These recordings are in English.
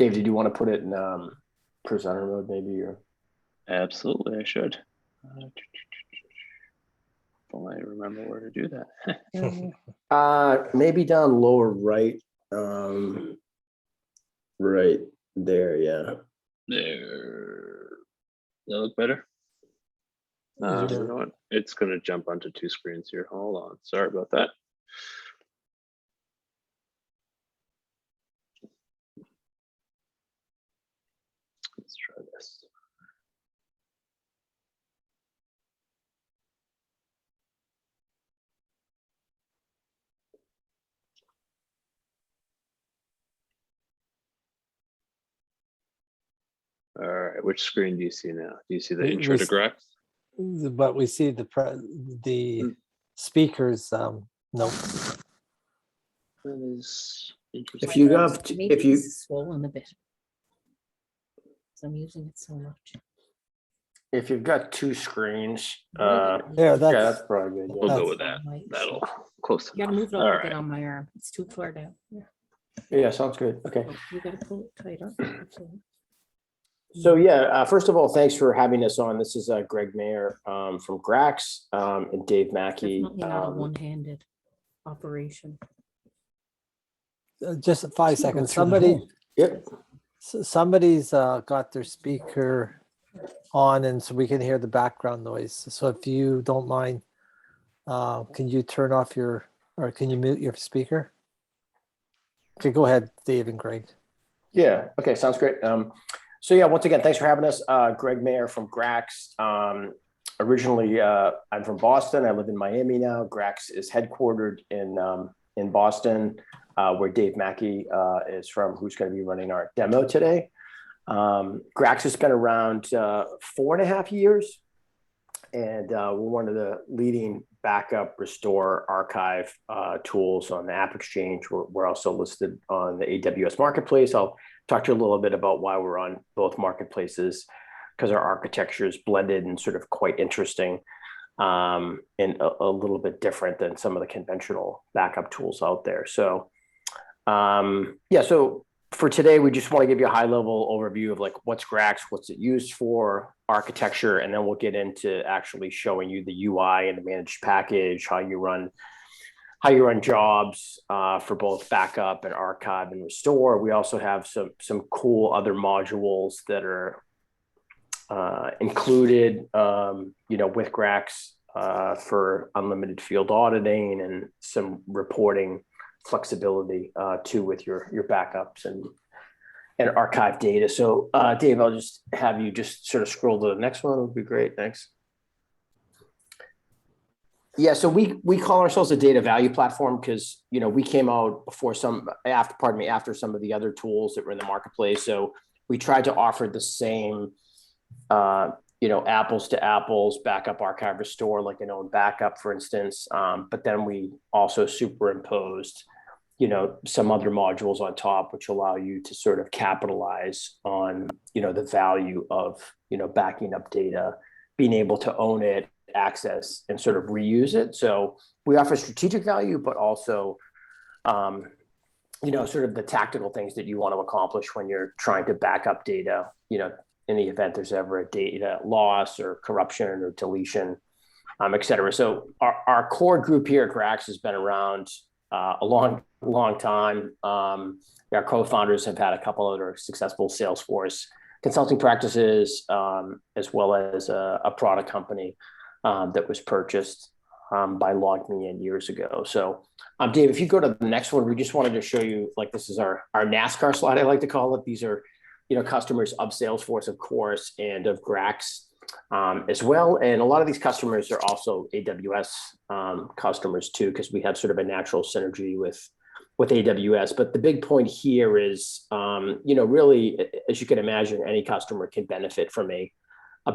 Dave, did you want to put it in presenter mode maybe? Or Absolutely, I should. If only I remember where to do that. Maybe down lower right. Right there, yeah. There. Does that look better? You know what? It's going to jump onto two screens here. Hold on. Sorry about that. Let's try this. All right, which screen do you see now? Do you see the intro to GRAX? But we see the speakers notes. That is interesting. If you have, maybe if you it's swollen a bit. So I'm using it so much. if you've got two screens, Yeah, that's probably good. We'll Yeah. go with that. That'll close. You gotta move it All up a right. bit on my arm. It's too far down. Yeah. Yeah, sounds good. Okay. Oh, you gotta pull it tighter. Okay. So yeah, first of all, thanks for having us on. This is Greg Maier from GRAX and Dave Mackey. Definitely not a one-handed operation. Just 5 seconds. Somebody's got their speaker on, and so we can hear the background noise. So if you don't mind, can you turn off or can you mute your speaker? Okay, go ahead, Dave and Greg. Yeah. Okay. Sounds great. So yeah, once again, thanks for having us. Greg Maier from GRAX. Originally, I'm from Boston. I live in Miami now. GRAX is headquartered in Boston, where Dave Mackey is from, who's going to be running our demo today. GRAX has been around 4.5 years, and we're one of the leading backup, restore, archive tools on the App Exchange. We're also listed on the AWS Marketplace. I'll talk to you a little bit about why we're on both marketplaces, because our architecture is blended and sort of quite interesting, and a little bit different than some of the conventional backup tools out there. So yeah, so for today, we just want to give you a high level overview of like what's GRAX, what's it used for, architecture, and then we'll get into actually showing you the UI and the managed package, how you run jobs for both backup and archive and restore. We also have some cool other modules that are included, with GRAX for unlimited field auditing and some reporting flexibility too with your backups and archive data. So Dave, I'll just have you just sort of scroll to the next one. It would be great. Thanks. Yeah, so we call ourselves a data value platform because we came out after some of the other tools that were in the marketplace. So we tried to offer the same apples to apples backup, archive, restore, like an own backup, for instance. But then we also superimposed some other modules on top, which allow you to sort of capitalize on the value of backing up data, being able to own it, access, and sort of reuse it. So we offer strategic value, but also sort of the tactical things that you want to accomplish when you're trying to back up data, in the event there's ever a data loss or corruption or deletion, et cetera. So our core group here at GRAX has been around a long time. Our co-founders have had a couple other successful Salesforce consulting practices, as well as a product company that was purchased by LogMeIn years ago. So Dave, if you go to the next one, we just wanted to show you, like, this is our NASCAR slide, I like to call it. These are customers of Salesforce, of course, and of GRAX as well. And a lot of these customers are also AWS customers too, because we have sort of a natural synergy with AWS. But the big point here is, really, as you can imagine, any customer can benefit from a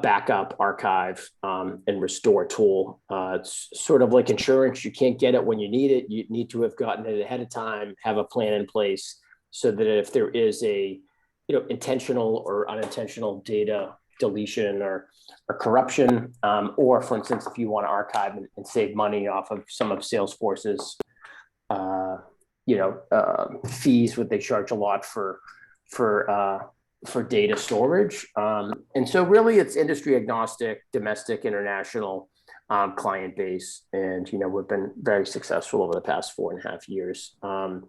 backup, archive, and restore tool. It's sort of like insurance. You can't get it when you need it. You need to have gotten it ahead of time, have a plan in place so that if there is a intentional or unintentional data deletion or corruption, or for instance, if you want to archive and save money off of some of Salesforce's fees, what they charge a lot for for data storage. And so really it's industry agnostic, domestic, international client base. And, we've been very successful over the past 4.5 years. And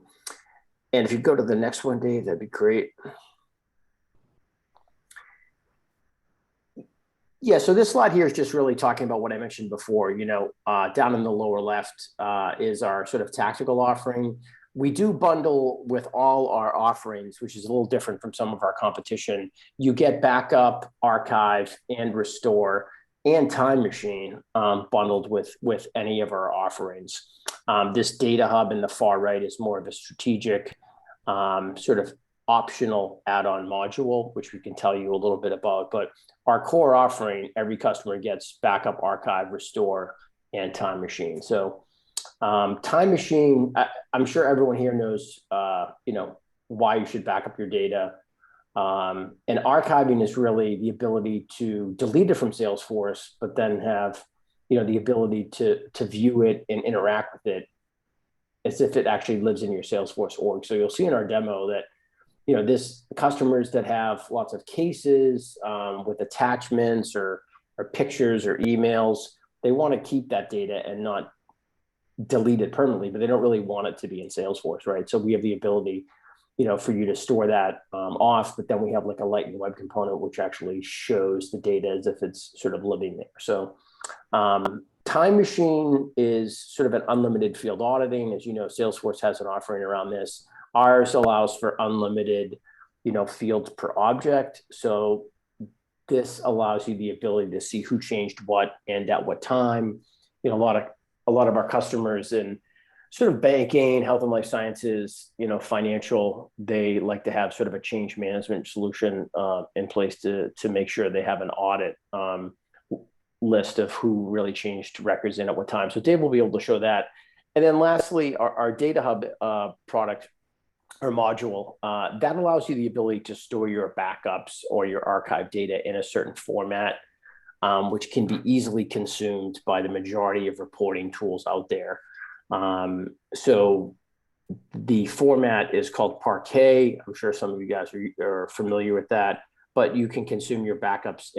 if you go to the next one, Dave, that'd be great. Yeah, so this slide here is just really talking about what I mentioned before. Down in the lower left is our sort of tactical offering. We do bundle with all our offerings, which is a little different from some of our competition. You get backup, archive, and restore, and time machine bundled with any of our offerings. This data hub in the far right is more of a strategic sort of optional add-on module, which we can tell you a little bit about. But our core offering, every customer gets backup, archive, restore, and time machine. So time machine, I'm sure everyone here knows, why you should back up your data. And archiving is really the ability to delete it from Salesforce, but then have, the ability to view it and interact with it as if it actually lives in your Salesforce org. So you'll see in our demo that this customers that have lots of cases with attachments or pictures or emails, they want to keep that data and not delete it permanently, but they don't really want it to be in Salesforce, right? So we have the ability, for you to store that off, but then we have like a Lightning Web component, which actually shows the data as if it's sort of living there. So time machine is sort of an unlimited field auditing. As you know, Salesforce has an offering around this. Ours allows for unlimited, fields per object. So this allows you the ability to see who changed what and at what time. A lot of our customers in sort of banking, health and life sciences, financial, they like to have sort of a change management solution in place to make sure they have an audit list of who really changed records in at what time. So Dave will be able to show that. And then lastly, our Data Hub product or module, that allows you the ability to store your backups or your archive data in a certain format, which can be easily consumed by the majority of reporting tools out there. So the format is called Parquet. I'm sure some of you guys are familiar with that, but you can consume your backups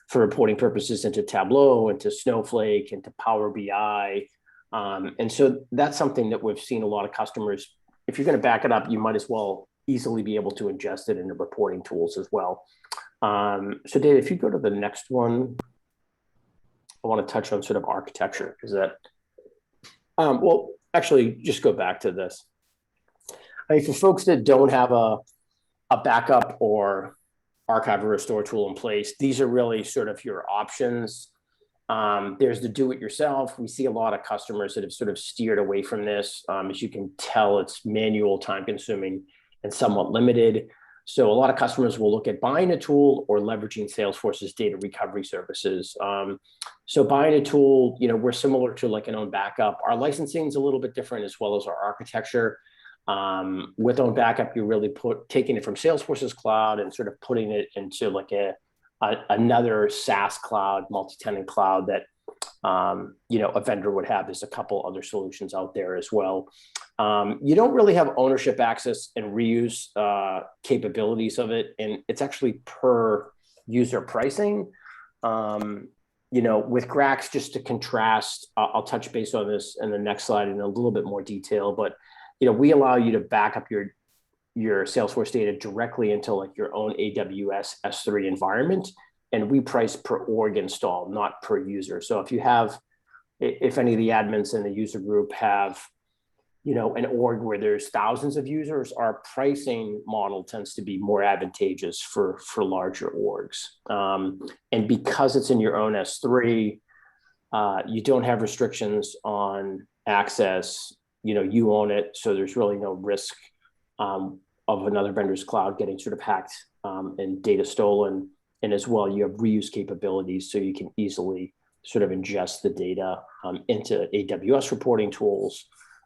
for reporting purposes, into Tableau, into Snowflake, into Power BI. And so that's something that we've seen a lot of customers. If you're going to back it up, you might as well easily be able to ingest it into reporting tools as well. So Dave, if you go to the next one, I want to touch on sort of architecture. Is that, well, actually just go back to this. I mean, for folks that don't have a backup or archive or restore tool in place, these are really sort of your options. There's the do-it-yourself. We see a lot of customers that have sort of steered away from this. As you can tell, it's manual, time-consuming, and somewhat limited. So a lot of customers will look at buying a tool or leveraging Salesforce's data recovery services. So buying a tool, we're similar to like an own backup. Our licensing is a little bit different, as well as our architecture. With own backup, you're really taking it from Salesforce's cloud and sort of putting it into like another SaaS cloud, multi-tenant cloud that a vendor would have. There's a couple other solutions out there as well. You don't really have ownership, access, and reuse capabilities of it, and it's actually per user pricing. With GRAX, just to contrast, I'll touch base on this in the next slide in a little bit more detail, but we allow you to back up your Salesforce data directly into like your own AWS S3 environment, and we price per org install, not per user. So if any of the admins in the user group have an org where there's thousands of users, our pricing model tends to be more advantageous for larger orgs. And because it's in your own S3, you don't have restrictions on access. You own it, so there's really no risk of another vendor's cloud getting sort of hacked and data stolen. And as well, you have reuse capabilities, so you can easily sort of ingest the data into AWS reporting tools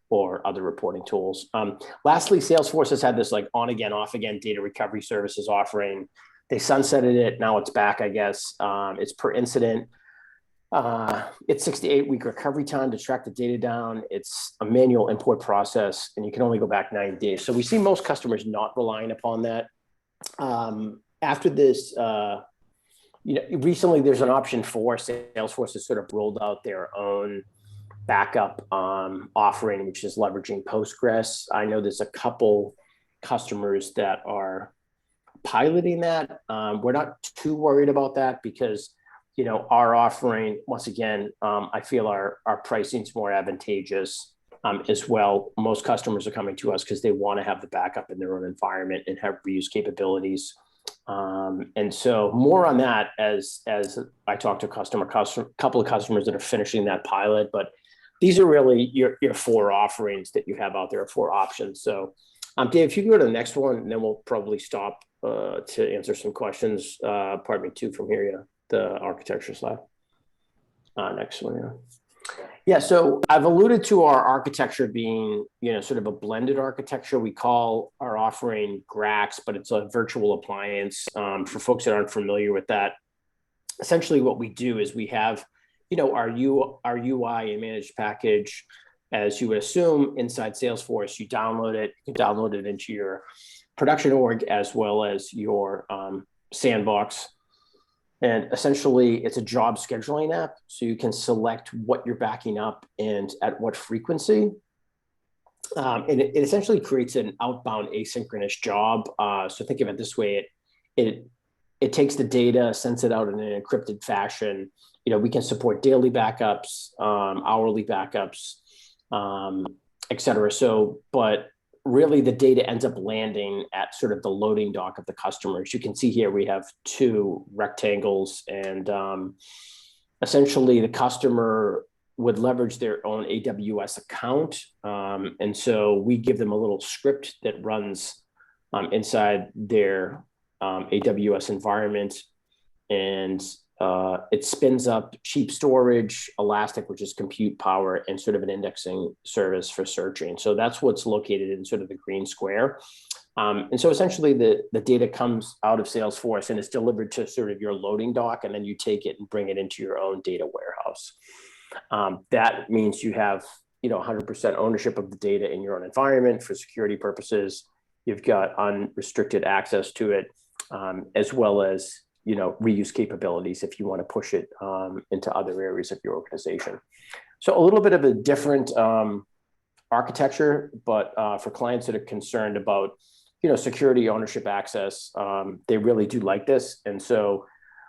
or other reporting tools. Lastly, Salesforce has had this like on again, off again data recovery services offering. They sunsetted it. Now it's back, I guess. It's per incident. It's 6 to 8 week recovery time to track the data down. It's a manual import process, and you can only go back 90 days. So we see most customers not relying upon that. After this, recently there's an option for Salesforce has sort of rolled out their own backup offering, which is leveraging Postgres. I know there's a couple customers that are piloting that. We're not too worried about that because our offering, once again, I feel our pricing is more advantageous as well. Most customers are coming to us because they want to have the backup in their own environment and have reuse capabilities. And so more on that as I talk to a couple of customers that are finishing that pilot, but these are really your 4 offerings that you have out there, 4 options. So Dave, if you can go to the next one, and then we'll probably stop to answer some questions. Pardon me, 2 from here, the architecture slide. Next one, yeah. So I've alluded to our architecture being, sort of a blended architecture. We call our offering GRAX, but it's a virtual appliance. For folks that aren't familiar with that, essentially what we do is we have, our UI and managed package, as you would assume, inside Salesforce. You download it. You can download it into your production org as well as your sandbox. And essentially, it's a job scheduling app. So you can select what you're backing up and at what frequency. And it essentially creates an outbound asynchronous job. So think of it this way. It takes the data, sends it out in an encrypted fashion. We can support daily backups, hourly backups, et cetera. So, but really the data ends up landing at sort of the loading dock of the customers. You can see here we have 2 rectangles, and essentially the customer would leverage their own AWS account. And so we give them a little script that runs inside their AWS environment, and it spins up cheap storage, Elastic, which is compute power, and sort of an indexing service for searching. So that's what's located in sort of the green square. And so essentially the data comes out of Salesforce and is delivered to sort of your loading dock, and then you take it and bring it into your own data warehouse. That means you have 100% ownership of the data in your own environment for security purposes. You've got unrestricted access to it, as well as reuse capabilities if you want to push it into other areas of your organization. So a little bit of a different architecture, but for clients that are concerned about security, ownership, access, they really do like this. And so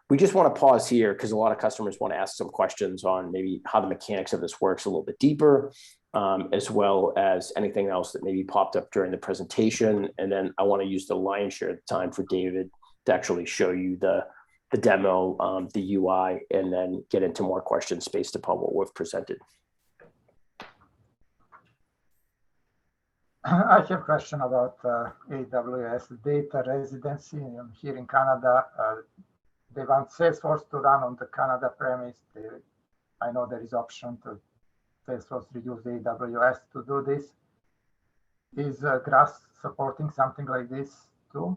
we just want to pause here because a lot of customers want to ask some questions on maybe how the mechanics of this works a little bit deeper, as well as anything else that maybe popped up during the presentation. And then I want to use the lion's share of the time for David to actually show you the demo, the UI, and then get into more questions based upon what we've presented. I have a question about AWS data residency. Here in Canada, they want Salesforce to run on the Canada premise. I know there is option to Salesforce reduce the AWS to do this. Is GRAX supporting something like this too,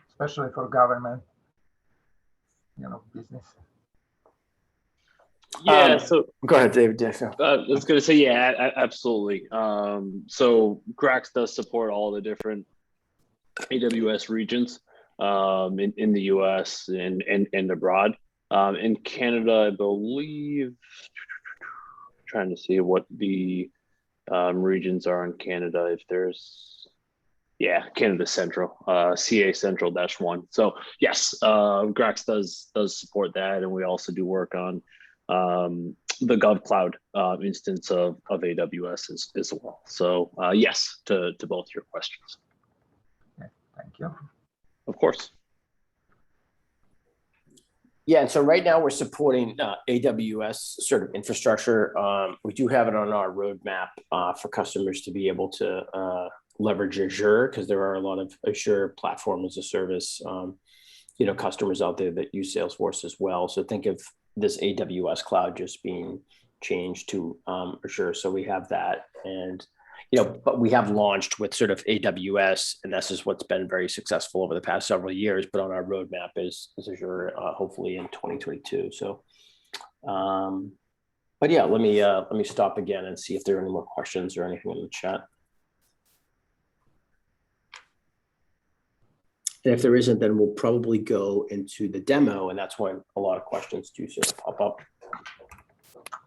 especially for government, business? Yeah, so go ahead, David. I was going to say, yeah, absolutely. So GRAX does support all the different AWS regions in the US and abroad. In Canada, I believe, trying to see what the regions are in Canada. If there's, Canada Central, CA Central -1. So yes, GRAX does support that, and we also do work on the GovCloud instance of AWS as well. So yes, to both your questions. Okay, thank you. Of course. Yeah, and so right now we're supporting AWS sort of infrastructure. We do have it on our roadmap for customers to be able to leverage Azure, because there are a lot of Azure platform as a service, customers out there that use Salesforce as well. So think of this AWS cloud just being changed to Azure. So we have that, and but we have launched with sort of AWS, and this is what's been very successful over the past several years. But on our roadmap is Azure, hopefully in 2022. So But yeah, let me stop again and see if there are any more questions or anything in the chat. And if there isn't, then we'll probably go into the demo, and that's when a lot of questions do sort of pop up.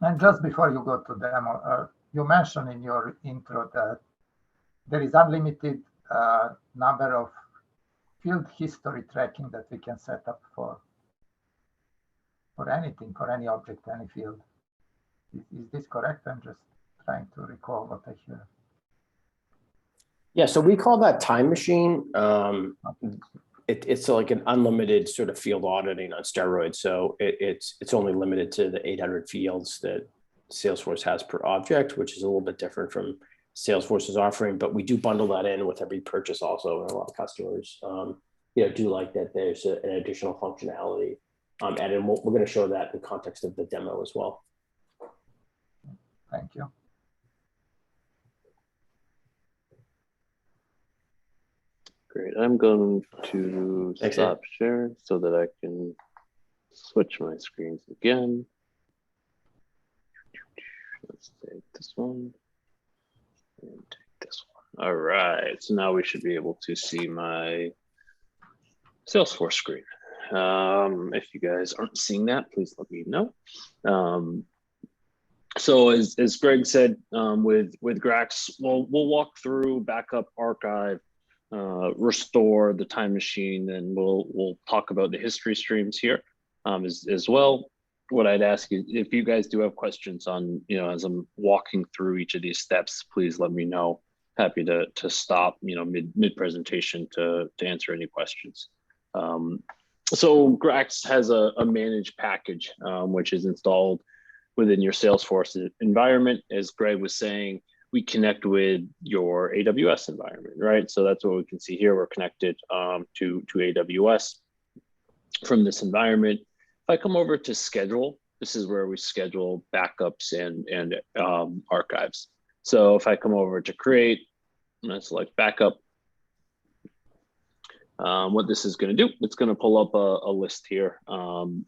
And just before you go to demo, you mentioned in your intro that there is unlimited number of field history tracking that we can set up for anything, for any object, any field. Is this correct? I'm just trying to recall what I hear. Yeah, so we call that time machine. It's like an unlimited sort of field auditing on steroids. So it's only limited to the 800 fields that Salesforce has per object, which is a little bit different from Salesforce's offering. But we do bundle that in with every purchase also, and a lot of customers do like that there's an additional functionality. And we're going to show that in the context of the demo as well. Thank you. Great. I'm going to stop sharing so that I can switch my screens again. Let's take this one and take this one. All right. So now we should be able to see my Salesforce screen. If you guys aren't seeing that, please let me know. So as Greg said, with GRAX, we'll walk through backup, archive, restore, the time machine, and we'll talk about the history streams here as well. What I'd ask you, if you guys do have questions on, as I'm walking through each of these steps, please let me know. Happy to stop, mid presentation to answer any questions. So GRAX has a managed package, which is installed within your Salesforce environment. As Greg was saying, we connect with your AWS environment, right? So that's what we can see here. We're connected to AWS from this environment. If I come over to schedule, this is where we schedule backups and archives. So if I come over to create, I'm going to select backup. What this is going to do, it's going to pull up a list here. And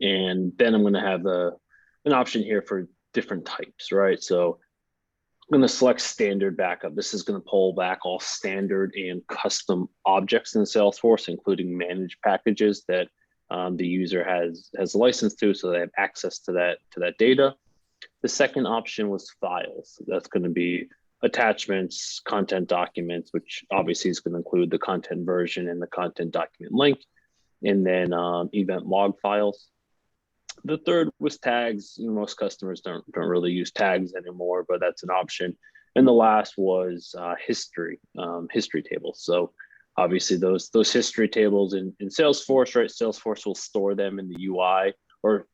then I'm going to have an option here for different types, right? So I'm going to select standard backup. This is going to pull back all standard and custom objects in Salesforce, including managed packages that the user has license to, so they have access to that data. The second option was files. That's going to be attachments, content documents, which obviously is going to include the content version and the content document link, and then event log files. The third was tags. Most customers don't really use tags anymore, but that's an option. And the last was history tables. So obviously those history tables in Salesforce, right? Salesforce will store them in the UI, or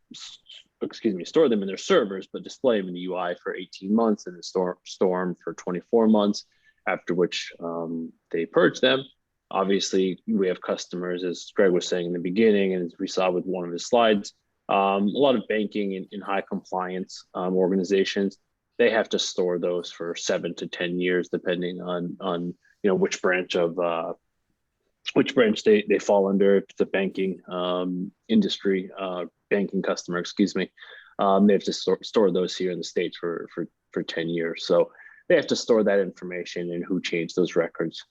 excuse me, store them in their servers, but display them in the UI for 18 months and then store them for 24 months, after which they purge them. Obviously, we have customers, as Greg was saying in the beginning, and as we saw with one of his slides, a lot of banking in high compliance organizations, they have to store those for 7 to 10 years, depending on which branch they fall under. If it's a banking industry, banking customer, excuse me, they have to store those here in the States for 10 years. So they have to store that information and who changed those records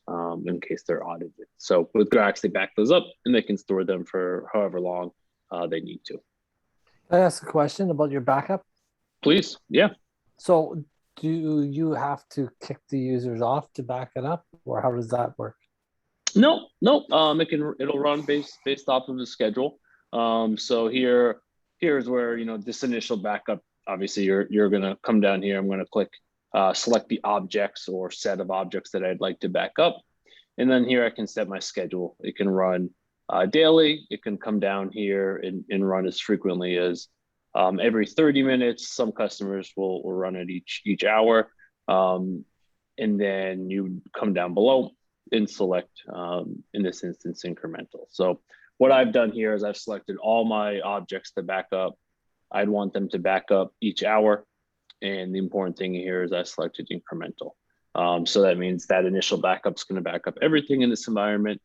in case they're audited. So with GRAX, they back those up and they can store them for however long they need to. Can I ask a question about your backup? Please, yeah. So do you have to kick the users off to back it up, or how does that work? No. It'll run based off of the schedule. So here's where this initial backup. Obviously, you're gonna come down here. I'm gonna click select the objects or set of objects that I'd like to back up, and then here I can set my schedule. It can run daily. It can come down here and run as frequently as every 30 minutes. Some customers will run it each hour, and then you come down below and select, in this instance, incremental. So what I've done here is I've selected all my objects to back up. I'd want them to back up each hour. And the important thing here is I selected incremental. So that means that initial backup is going to back up everything in this environment.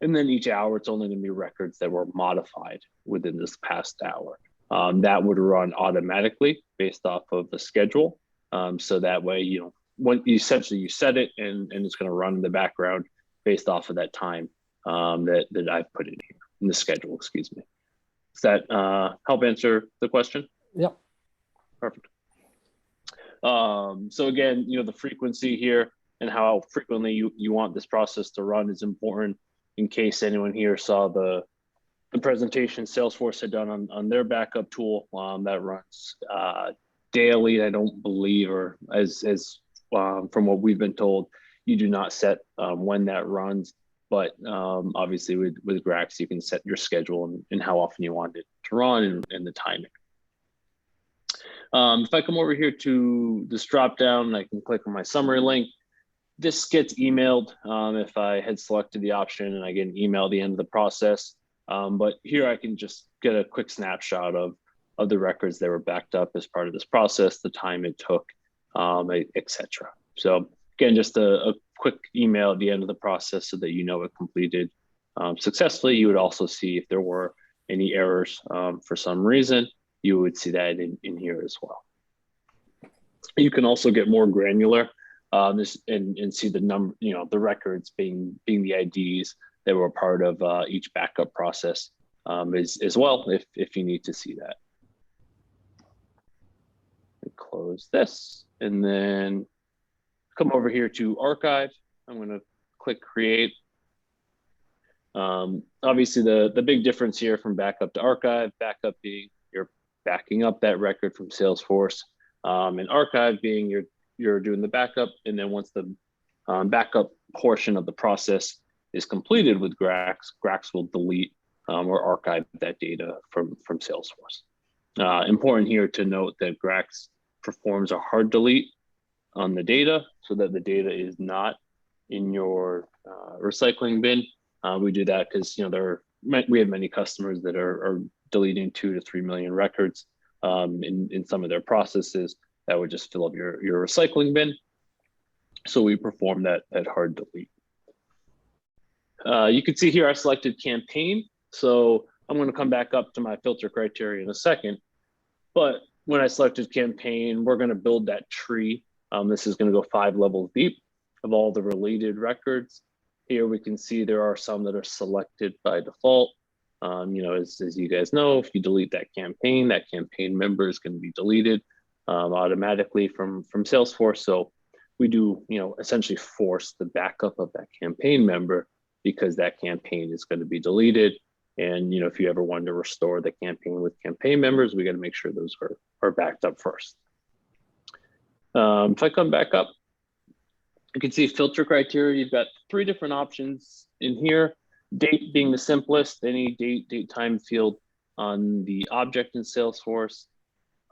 And then each hour, it's only going to be records that were modified within this past hour. that would run automatically based off of the schedule. So that way, you know, when you essentially you set it and it's going to run in the background based off of that time that I've put in here in the schedule, excuse me. Does that help answer the question? Yep. Perfect. So again, you know, the frequency here and how frequently you want this process to run is important. In case anyone here saw the presentation Salesforce had done on their backup tool that runs daily. I don't believe, or as from what we've been told, you do not set when that runs, but obviously with GRAX, you can set your schedule and how often you want it to run and the timing. If I come over here to this drop down, I can click on my summary link. This gets emailed if I had selected the option, and I get an email at the end of the process. But here I can just get a quick snapshot of the records that were backed up as part of this process, the time it took, etc. So again, just a quick email at the end of the process so that you know it completed successfully. You would also see if there were any errors for some reason. You would see that in here as well. You can also get more granular and see the number, you know, the records being the IDs that were part of each backup process as well, if you need to see that. Close this and then come over here to archive. I'm going to click create. Obviously, the big difference here from backup to archive, backup being you're backing up that record from Salesforce, and archive being you're doing the backup, and then once the backup portion of the process is completed with GRAX, GRAX will delete or archive that data from Salesforce. Important here to note that GRAX performs a hard delete on the data so that the data is not in your recycling bin. We do that because, you know, we have many customers that are deleting 2 to 3 million records in some of their processes that would just fill up your recycling bin. So we perform that hard delete. You can see here I selected campaign. So I'm going to come back up to my filter criteria in a second. But when I selected campaign, we're going to build that tree. This is going to go 5 levels deep of all the related records. Here we can see there are some that are selected by default. You know, as you guys know, if you delete that campaign member is going to be deleted automatically from Salesforce. So we do, you know, essentially force the backup of that campaign member because that campaign is going to be deleted. And, you know, if you ever want to restore the campaign with campaign members, we got to make sure those are backed up first. If I come back up, you can see filter criteria. You've got 3 different options in here. Date being the simplest, any date time field on the object in Salesforce.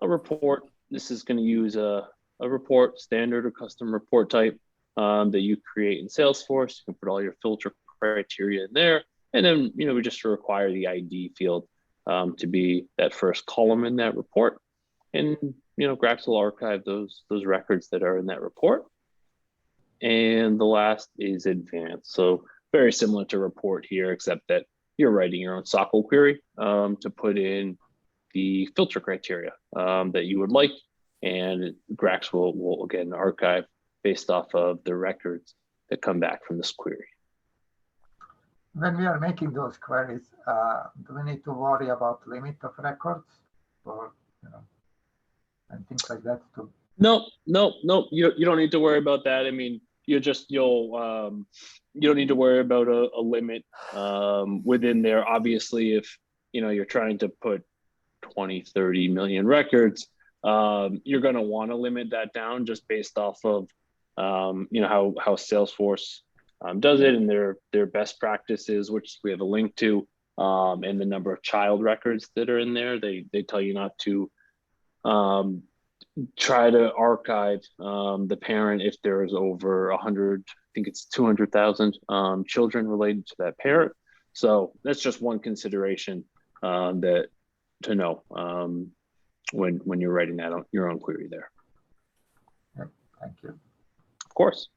A report, this is going to use a report, standard or custom report type that you create in Salesforce. You can put all your filter criteria in there. And then, you know, we just require the ID field to be that first column in that report. And, you know, GRAX will archive those records that are in that report. And the last is advanced. So very similar to report here, except that you're writing your own SQL query to put in the filter criteria that you would like. And GRAX will again archive based off of the records that come back from this query. When we are making those queries, do we need to worry about limit of records or, you know, and things like that too? No. You don't need to worry about that. I mean, you don't need to worry about a limit within there. Obviously, if, you know, you're trying to put 20, 30 million records, you're going to want to limit that down just based off of, you know, how Salesforce does it and their best practices, which we have a link to, and the number of child records that are in there. They tell you not to try to archive the parent if there is over 100, I think it's 200,000 children related to that parent. So that's just one consideration that to know when you're writing that on your own query there. Thank you. Of course.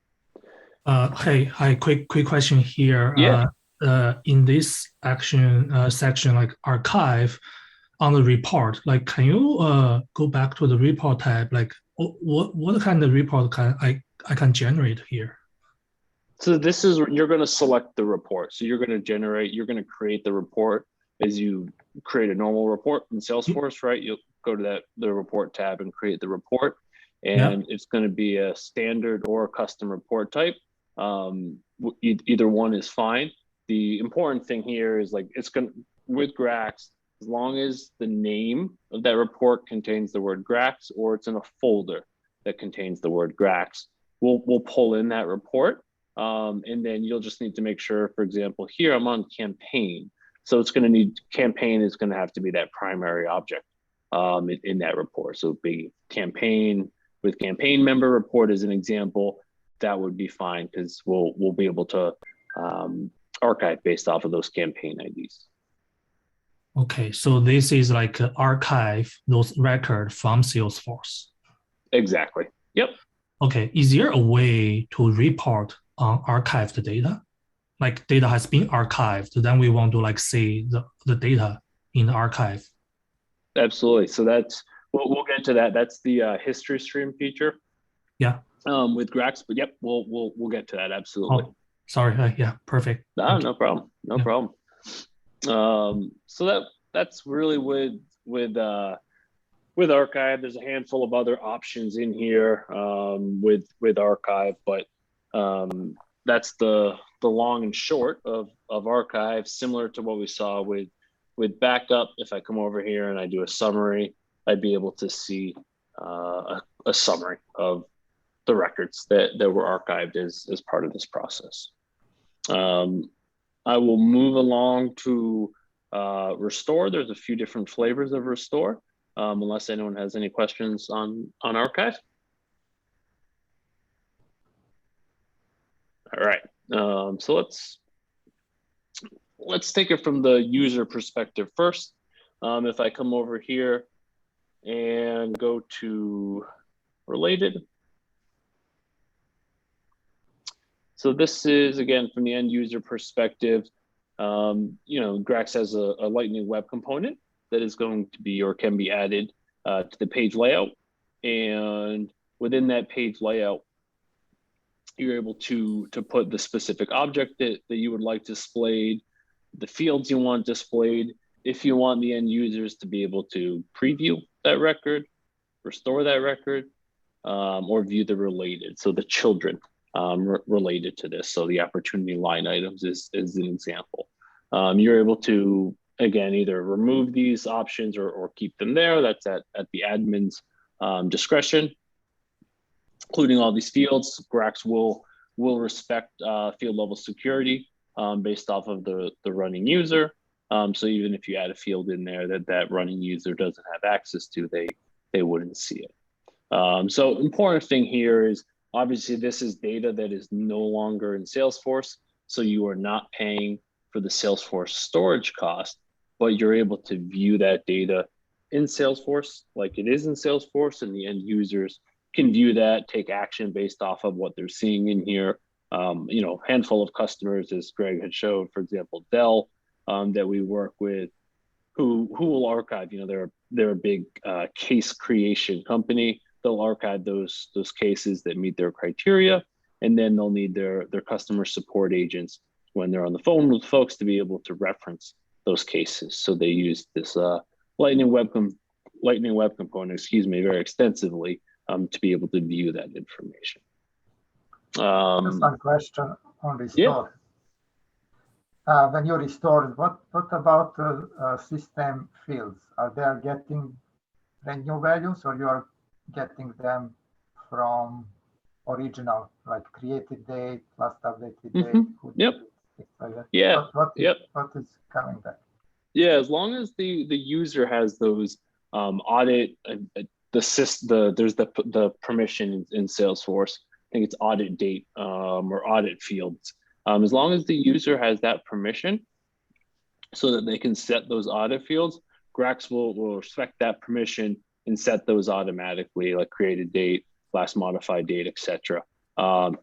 Hi, quick question here. Yeah. In this action section, like archive, on the report, like, can you go back to the report tab? Like, what kind of report can I can generate here? So this is, you're going to select the report. So you're going to create the report as you create a normal report in Salesforce, right? You'll go to the report tab and create the report. And it's going to be a standard or a custom report type. Either one is fine. The important thing here is like, with GRAX, as long as the name of that report contains the word GRAX, or it's in a folder that contains the word GRAX, we'll pull in that report. And then you'll just need to make sure, for example, here I'm on campaign. So it's going to need, campaign is going to have to be that primary object in that report. So be campaign with campaign member report as an example, that would be fine because we'll be able to archive based off of those campaign IDs. Okay, so this is like archive those records from Salesforce. Exactly. Yep. Okay, is there a way to report on archived data? Like data has been archived, then we want to like see the data in the archive. Absolutely. So that's, we'll get to that. That's the history stream feature. Yeah. With GRAX, but yep, we'll get to that. Absolutely. Oh, sorry. Yeah, perfect. No problem. No problem. So that's really with archive. There's a handful of other options in here with archive, but that's the long and short of archive, similar to what we saw with backup. If I come over here and I do a summary, I'd be able to see a summary of the records that were archived as part of this process. I will move along to restore. There's a few different flavors of restore, unless anyone has any questions on archive. All right, so let's take it from the user perspective first. If I come over here and go to related. So this is, again, from the end user perspective, GRAX has a Lightning Web component that is going to be or can be added to the page layout. And within that page layout, you're able to put the specific object that you would like displayed, the fields you want displayed. If you want the end users to be able to preview that record, restore that record, or view the related, so the children related to this. So the opportunity line items is an example. You're able to, again, either remove these options or keep them there. That's at the admin's discretion, including all these fields. GRAX will respect field level security based off of the running user. So even if you add a field in there that running user doesn't have access to, they wouldn't see it. So important thing here is, obviously this is data that is no longer in Salesforce. So you are not paying for the Salesforce storage cost, but you're able to view that data in Salesforce like it is in Salesforce, and the end users can view that, take action based off of what they're seeing in here. Handful of customers, as Greg had showed, for example, Dell, that we work with, who will archive. They're a big case creation company. They'll archive those cases that meet their criteria, and then they'll need their customer support agents when they're on the phone with folks to be able to reference those cases. So they use this Lightning Web component, very extensively to be able to view that information. Just one question on restore. Yeah. When you restore, what about system fields? Are they getting brand new values, or you are getting them from original, like created date, last updated date? Yep. Like that. Yeah. What is coming back? Yeah, as long as the user has those audit there's the permission in Salesforce. I think it's audit date or audit fields. As long as the user has that permission, so that they can set those audit fields, GRAX will respect that permission and set those automatically, like created date, last modified date, etc.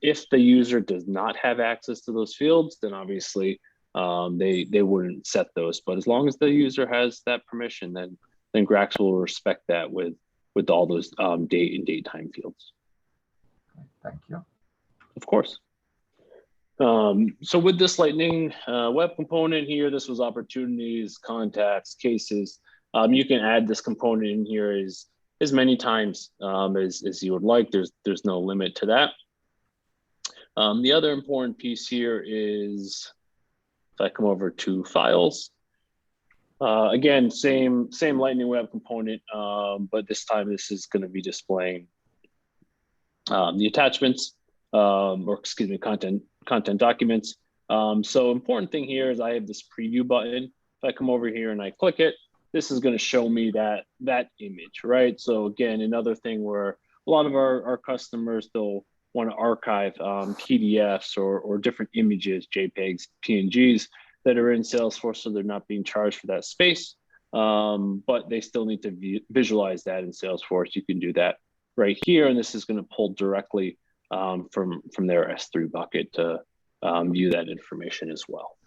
If the user does not have access to those fields, then obviously they wouldn't set those. But as long as the user has that permission, then then GRAX will respect that with all those date and date time fields. Thank you. Of course. So with this Lightning Web component here, this was opportunities, contacts, cases. You can add this component in here as many times as you would like. There's no limit to that. The other important piece here is, if I come over to files, again, same Lightning Web component, but this time this is going to be displaying the attachments, or excuse me, content documents. So important thing here is I have this preview button. If I come over here and I click it, this is going to show me that image, right? So again, another thing where a lot of our customers, they'll want to archive PDFs or different images, JPEGs, PNGs that are in Salesforce, so they're not being charged for that space, but they still need to visualize that in Salesforce. You can do that right here, and this is going to pull directly from their S3 bucket to view that information as well.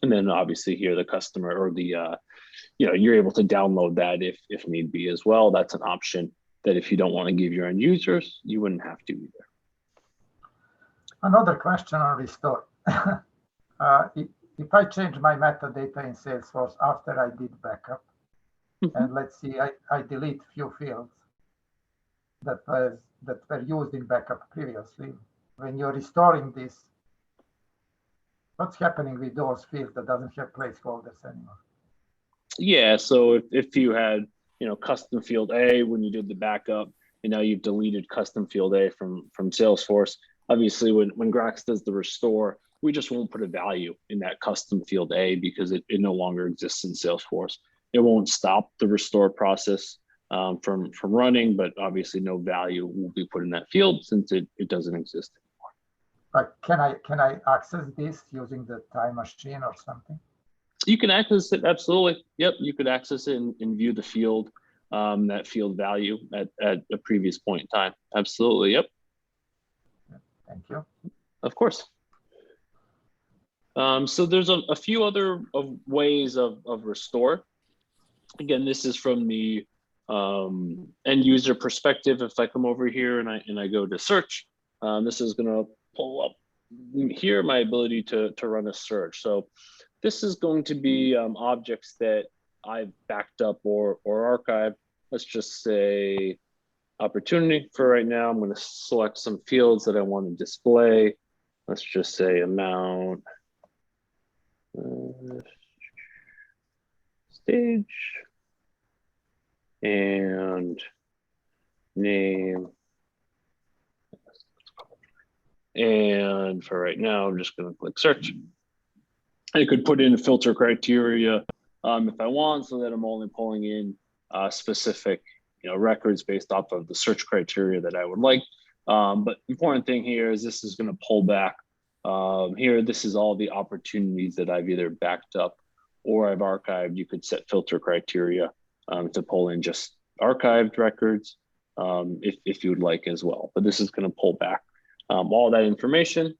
And then obviously here the customer or the you're able to download that if need be as well. That's an option that if you don't want to give your end users, you wouldn't have to either. Another question on restore. If I change my metadata in Salesforce after I did backup, and let's see, I delete few fields that were used in backup previously. When you're restoring this, what's happening with those fields that doesn't have placeholders anymore? Yeah, so if you had custom field A when you did the backup, and now you've deleted custom field A from Salesforce, obviously when GRAX does the restore, we just won't put a value in that custom field A because it no longer exists in Salesforce. It won't stop the restore process from running, but obviously no value will be put in that field since it doesn't exist anymore. But can I access this using the time machine or something? You can access it, absolutely. Yep, you could access it and view the field, that field value at a previous point in time. Absolutely, yep. Thank you. Of course. So there's a few other ways of restore. Again, this is from the end user perspective. If I come over here and I go to search, this is going to pull up here my ability to run a search. So this is going to be objects that I've backed up or archived. Let's just say opportunity for right now. I'm going to select some fields that I want to display. Let's just say amount, stage, and name. And for right now, I'm just going to click search. I could put in a filter criteria if I want, so that I'm only pulling in specific records based off of the search criteria that I would like. But important thing here is this is going to pull back. Here, this is all the opportunities that I've either backed up or I've archived. You could set filter criteria to pull in just archived records if you would like as well. But this is going to pull back all that information.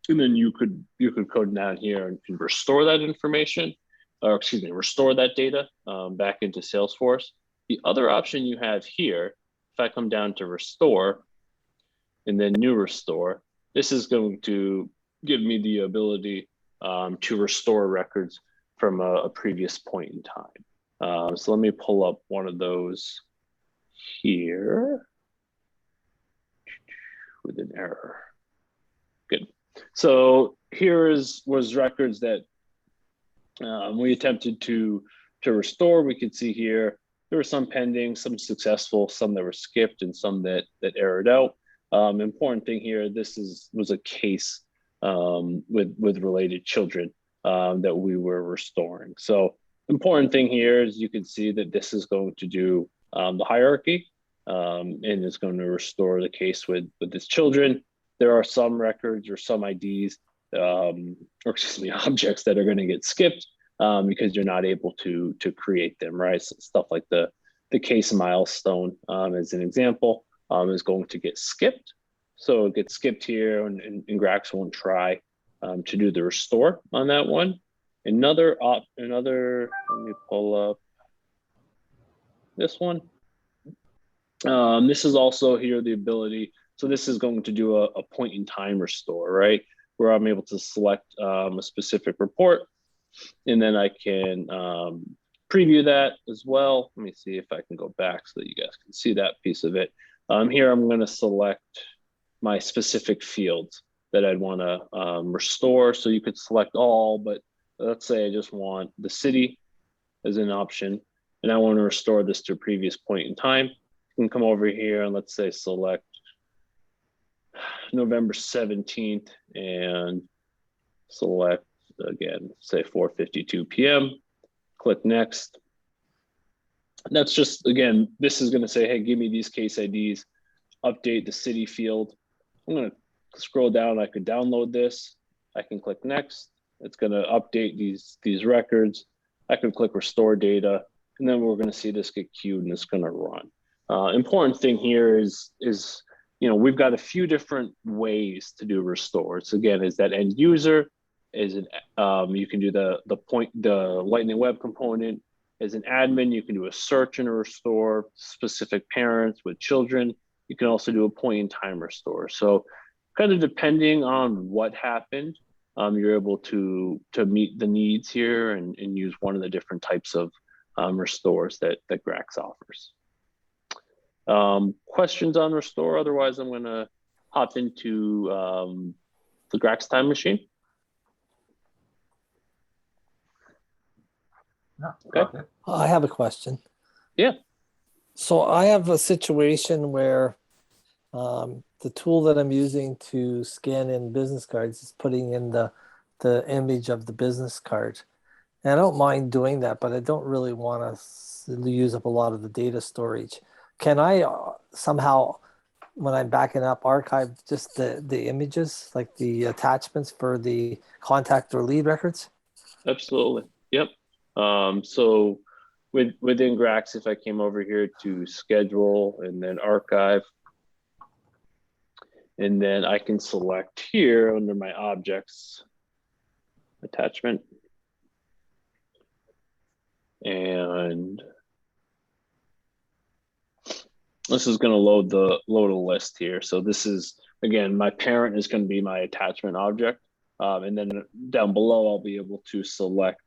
And then you could code down here and restore that information, or excuse me, restore that data back into Salesforce. The other option you have here, if I come down to restore and then new restore, this is going to give me the ability to restore records from a previous point in time. So let me pull up one of those here with an error. Good. So here was records that we attempted to restore. We could see here there were some pending, some successful, some that were skipped, and some that errored out. Important thing here, this was a case with related children that we were restoring. So important thing here is you can see that this is going to do the hierarchy and it's going to restore the case with its children. There are some records or some IDs, or excuse me, objects that are going to get skipped because you're not able to create them, right? So stuff like the case milestone, as an example, is going to get skipped. So it gets skipped here, and GRAX won't try to do the restore on that one. Another, let me pull up this one. This is also here the ability. So this is going to do a point in time restore, right? Where I'm able to select a specific report, and then I can preview that as well. Let me see if I can go back so that you guys can see that piece of it. Here I'm going to select my specific fields that I'd want to restore. So you could select all, but let's say I just want the city as an option, and I want to restore this to a previous point in time. You can come over here and let's say select November 17th and select again, say 4:52 p.m. Click next. That's just, again, this is going to say, hey, give me these case IDs, update the city field. I'm going to scroll down. I could download this. I can click next. It's going to update these records. I can click restore data, and then we're going to see this get queued and it's going to run. Important thing here is we've got a few different ways to do restores. Again, is that end user, is an you can do the Lightning Web component. As an admin, you can do a search and a restore specific parents with children. You can also do a point in time restore. So kind of depending on what happened, you're able to meet the needs here and use one of the different types of restores that GRAX offers. Questions on restore? Otherwise, I'm going to hop into the GRAX time machine. No, Okay. I have a question. Yeah. So I have a situation where the tool that I'm using to scan in business cards is putting in the image of the business card. And I don't mind doing that, but I don't really want to use up a lot of the data storage. Can I somehow, when I'm backing up, archive just the images, like the attachments for the contact or lead records? Absolutely. Yep. So within GRAX, if I came over here to schedule and then archive, and then I can select here under my objects attachment, and this is going to load a list here. So this is, again, my parent is going to be my attachment object, and then down below I'll be able to select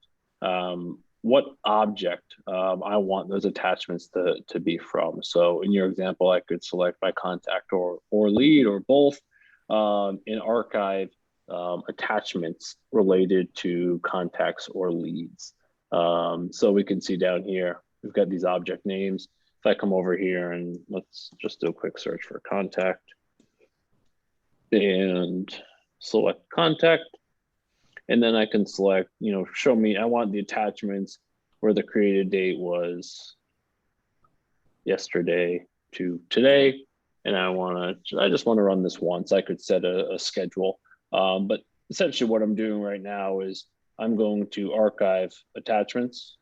what object I want those attachments to be from. So in your example, I could select my contact or lead or both, and archive attachments related to contacts or leads. So we can see down here, we've got these object names. If I come over here and let's just do a quick search for contact and select contact, and then I can select, show me, I want the attachments where the created date was yesterday to today. And I just want to run this once. I could set a schedule. But essentially what I'm doing right now is I'm going to archive attachments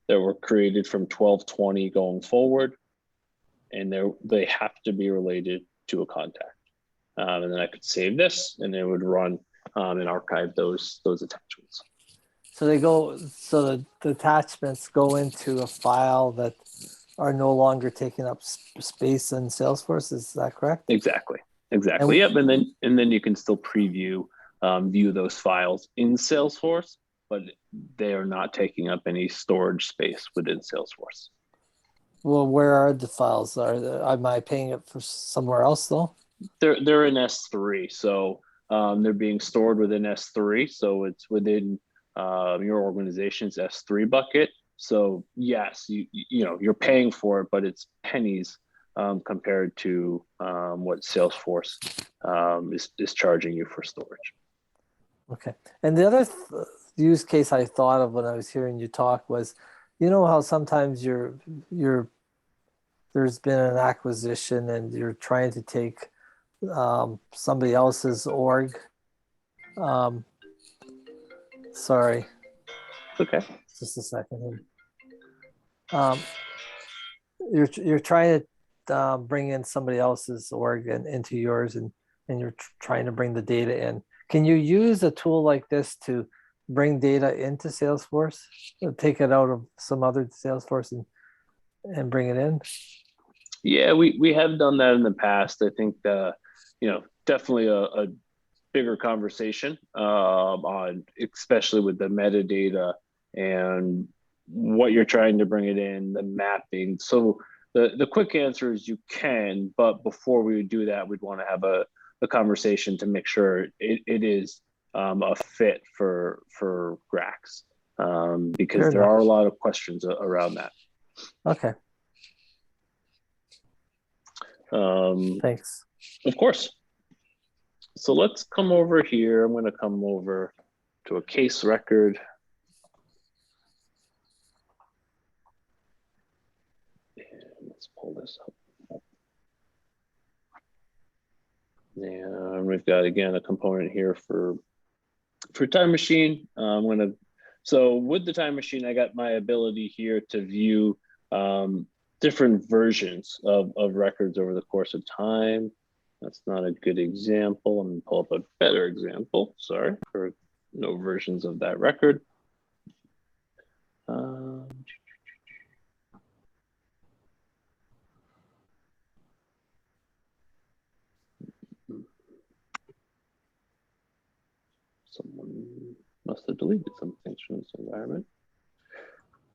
that were created from 12/20 going forward. And they have to be related to a contact. And then I could save this and it would run and archive those attachments. So the attachments go into a file that are no longer taking up space in Salesforce. Is that correct? Exactly. Yep. And then you can still preview, view those files in Salesforce, but they are not taking up any storage space within Salesforce. Well, where are the files? Am I paying it for somewhere else though? They're in S3, so they're being stored within S3. So it's within your organization's S3 bucket. So yes, you're paying for it, but it's pennies compared to what Salesforce is charging you for storage. Okay. And the other use case I thought of when I was hearing you talk was, how sometimes there's been an acquisition and you're trying to take somebody else's org. Sorry. Okay. Just a second here. You're trying to bring in somebody else's org into yours, and you're trying to bring the data in. Can you use a tool like this to bring data into Salesforce, take it out of some other Salesforce and bring it in? Yeah, we have done that in the past. I think definitely a bigger conversation on, especially with the metadata and what you're trying to bring it in, the mapping. So the quick answer is you can, but before we would do that, we'd want to have a conversation to make sure it is a fit for GRAX, because Fair there enough. are a lot of questions around that. Okay, thanks. Of course. So let's come over here. I'm going to come over to a case record. And let's pull this up. And we've got, again, a component here for time machine. So with the time machine, I got my ability here to view different versions of records over the course of time. That's not a good example. I'm going to pull up a better example. Sorry for no versions of that record. Someone must have deleted some things from this environment.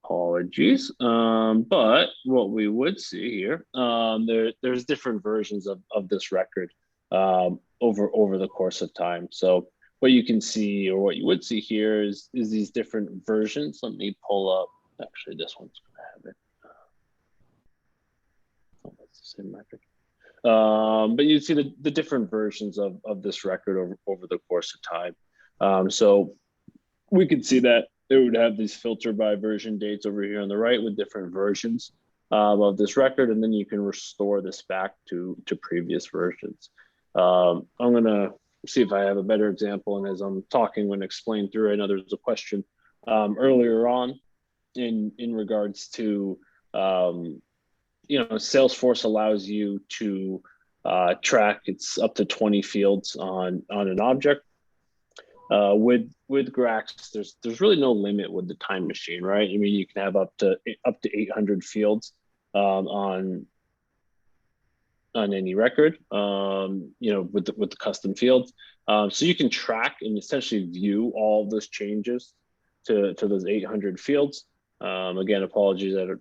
Apologies. But what we would see here, there's different versions of this record over the course of time. So what you can see, or what you would see here, is these different versions. Let me pull up. Actually, this one's going to have it. Oh, that's the same record. But you see the different versions of this record over the course of time. So we could see that it would have these filter by version dates over here on the right with different versions of this record, and then you can restore this back to previous versions. I'm going to see if I have a better example, and as I'm talking, when explain through, I know there's a question earlier on in regards to Salesforce allows you to track, it's up to 20 fields on an object. With GRAX, there's really no limit with the time machine, right? I mean, you can have up to 800 fields on any record, with the custom fields. So you can track and essentially view all of those changes to those 800 fields. Again, apologies that it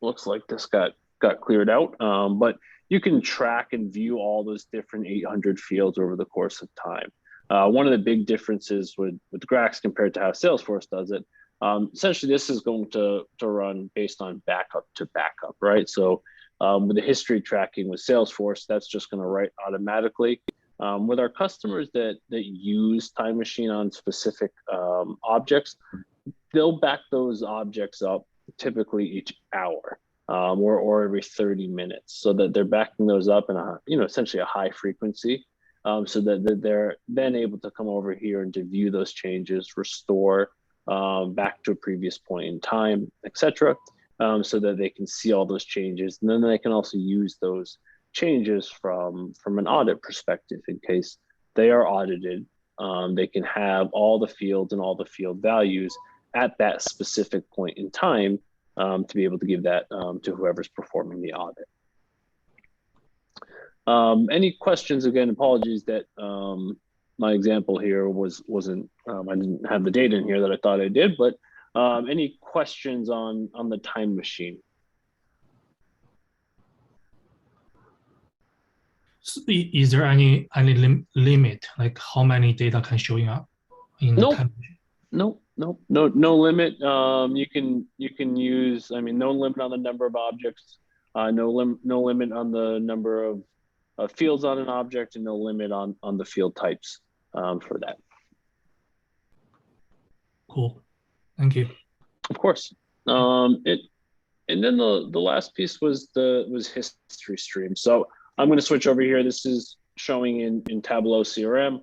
looks like this got cleared out, but you can track and view all those different 800 fields over the course of time. One of the big differences with GRAX compared to how Salesforce does it, essentially this is going to run based on backup to backup, right? So with the history tracking with Salesforce, that's just going to write automatically. With our customers that use Time Machine on specific objects, they'll back those objects up typically each hour or every 30 minutes, so that they're backing those up in essentially a high frequency. So that they're then able to come over here and to view those changes, restore back to a previous point in time, etc., so that they can see all those changes. And then they can also use those changes from an audit perspective. In case they are audited, they can have all the fields and all the field values at that specific point in time to be able to give that to whoever's performing the audit. Any questions? Again, apologies that my example here wasn't I didn't have the data in here that I thought I did, but any questions on the time machine? So is there any limit, like how many data can showing up in the time machine? No limit. You can use, I mean, no limit on the number of objects, no limit on the number of fields on an object, and no limit on the field types for that. Cool, thank you. Of course. And then the last piece was history stream. So I'm going to switch over here. This is showing in Tableau CRM.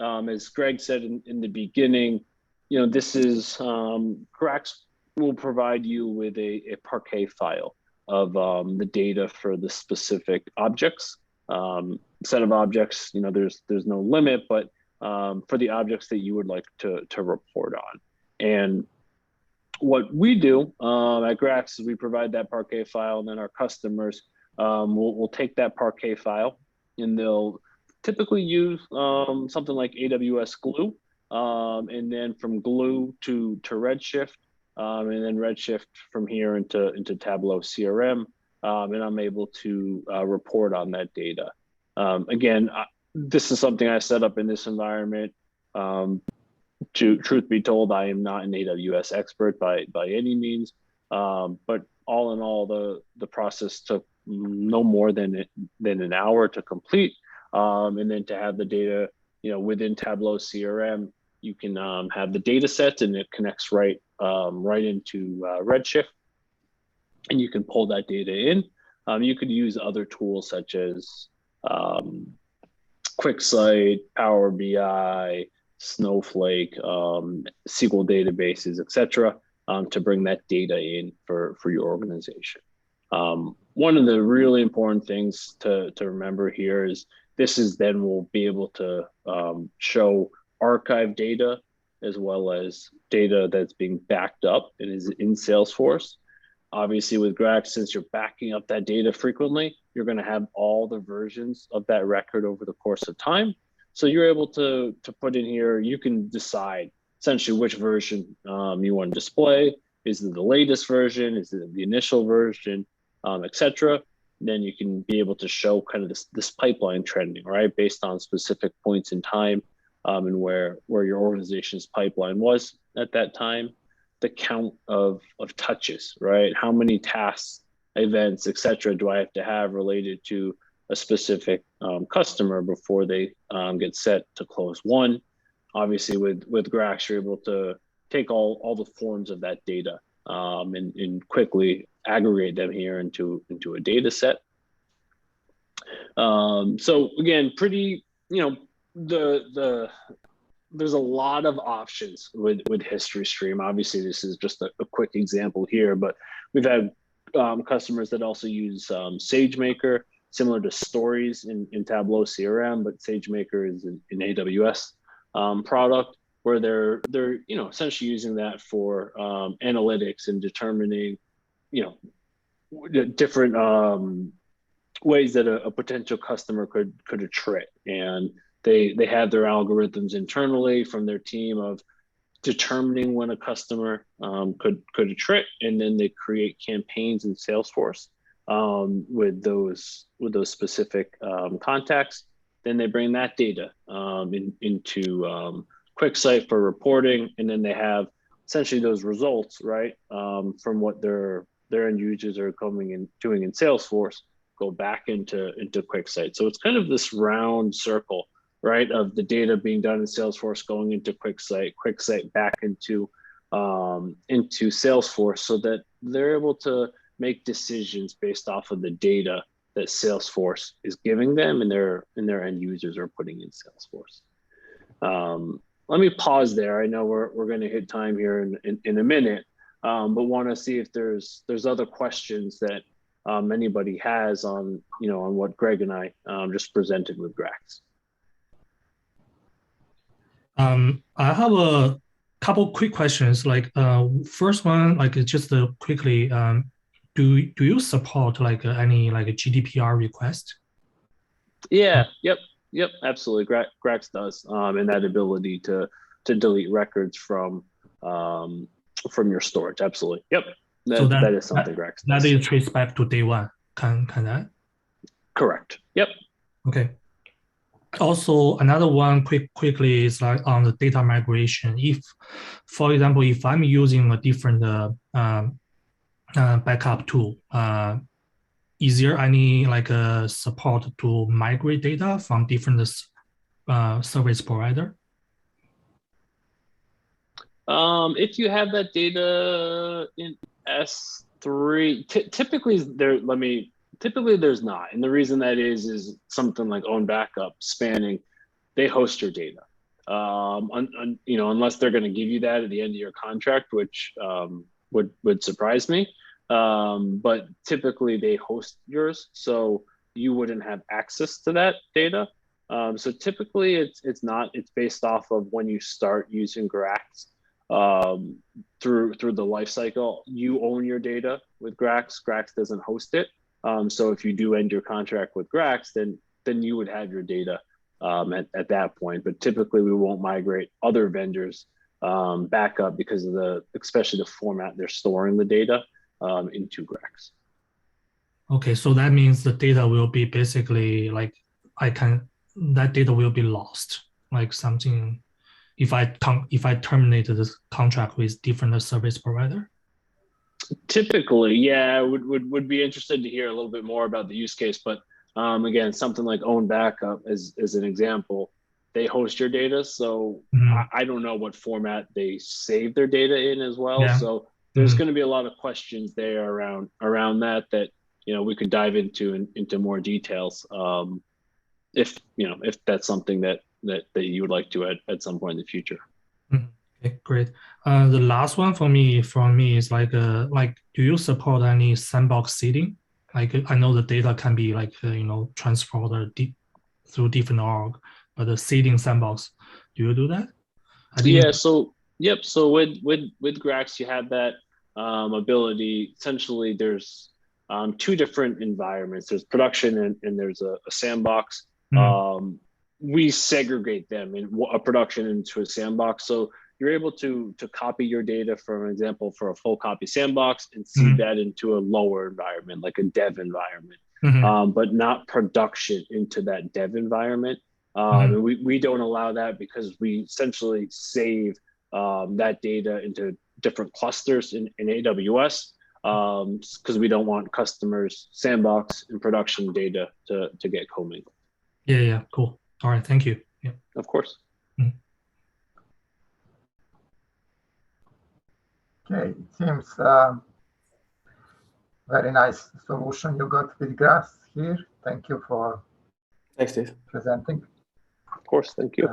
As Greg said in the beginning, this is GRAX will provide you with a parquet file of the data for the specific objects. Set of objects, there's no limit, but for the objects that you would like to report on. And what we do at GRAX is we provide that Parquet file, and then our customers will take that Parquet file, and they'll typically use something like AWS Glue, and then from Glue to Redshift, and then Redshift from here into Tableau CRM, and I'm able to report on that data. Again, this is something I set up in this environment. Truth be told, I am not an AWS expert by any means, but all in all, the process took no more than an hour to complete, and then to have the data, within Tableau CRM, you can have the data set, and it connects right into Redshift, and you can pull that data in. You could use other tools such as QuickSight, Power BI, Snowflake, SQL databases, etc., to bring that data in for your organization. One of the really important things to remember here is we'll be able to show archive data as well as data that's being backed up and is in Salesforce. Obviously, with GRAX, since you're backing up that data frequently, you're going to have all the versions of that record over the course of time. So you're able to put in here, you can decide essentially which version you want to display. Is it the latest version? Is it the initial version, etc.? Then you can be able to show kind of this pipeline trending, right? Based on specific points in time, and where your organization's pipeline was at that time. The count of touches, right? How many tasks, events, etc. do I have to have related to a specific customer before they get set to close one? Obviously, with GRAX, you're able to take all the forms of that data and quickly aggregate them here into a data set. So again, pretty, there's a lot of options with History Stream. Obviously, this is just a quick example here, but we've had customers that also use SageMaker, similar to Stories in Tableau CRM, but SageMaker is an AWS product where they're essentially using that for analytics and determining different ways that a potential customer could attrit. And they have their algorithms internally from their team of determining when a customer could attrit, and then they create campaigns in Salesforce with those specific contacts. Then they bring that data into QuickSight for reporting, and then they have essentially those results, right, from what their end users are coming and doing in Salesforce, go back into QuickSight. So it's kind of this round circle, right, of the data being done in Salesforce going into QuickSight back into Salesforce, so that they're able to make decisions based off of the data that Salesforce is giving them and their end users are putting in Salesforce. Let me pause there. I know we're going to hit time here in a minute, but want to see if there's other questions that anybody has on what Greg and I just presented with GRAX. I have a couple quick questions. Like first one, like just quickly, do you support like any like a GDPR request? Yeah. Yep. Absolutely. GRAX does, and that ability to delete records from your storage. Absolutely. Yep. That is something GRAX does. That is traced back to day one. Can that? Correct. Yep. Okay. Also, another one quickly is like on the data migration. If, for example, if I'm using a different backup tool, is there any like a support to migrate data from different service provider? If you have that data in S3, typically there's not. And the reason that is something like Own Backup, Spanning, they host your data. Unless they're going to give you that at the end of your contract, which would surprise me. But typically they host yours, so you wouldn't have access to that data. So typically it's based off of when you start using GRAX. through the life cycle. You own your data with GRAX. GRAX doesn't host it. So if you do end your contract with GRAX, then you would have your data at that point. But typically, we won't migrate other vendors back up because of especially the format they're storing the data into GRAX. Okay, so that means the data will be basically like that data will be lost, like something if I terminate this contract with different service provider. Typically, yeah, would be interested to hear a little bit more about the use case. But again, something like Own Backup as an example, they host your data. So I don't know what format they save their data in as well. Yeah. So there's going to be a lot of questions there around that we could dive into more details if that's something that you would like to at some point in the future. Okay, great. The last one from me is like do you support any sandbox seeding? Like I know the data can be like transported through different org, but the seeding sandbox, do you do that? Yeah. So yep. So with GRAX, you have that ability. Essentially, there's two different environments. There's production and there's a sandbox. We segregate them in a production into a sandbox. So you're able to copy your data, for example, for a full copy sandbox and seed that into a lower environment, like a dev environment, but not production into that dev environment. And we don't allow that because we essentially save that data into different clusters in AWS because we don't want customers' sandbox and production data to get commingled. Yeah, cool. All right, thank you. Yeah, of course. Okay, it seems very nice solution you got with GRAX here. Thank you for Thanks, Steve. presenting. Of course, thank you.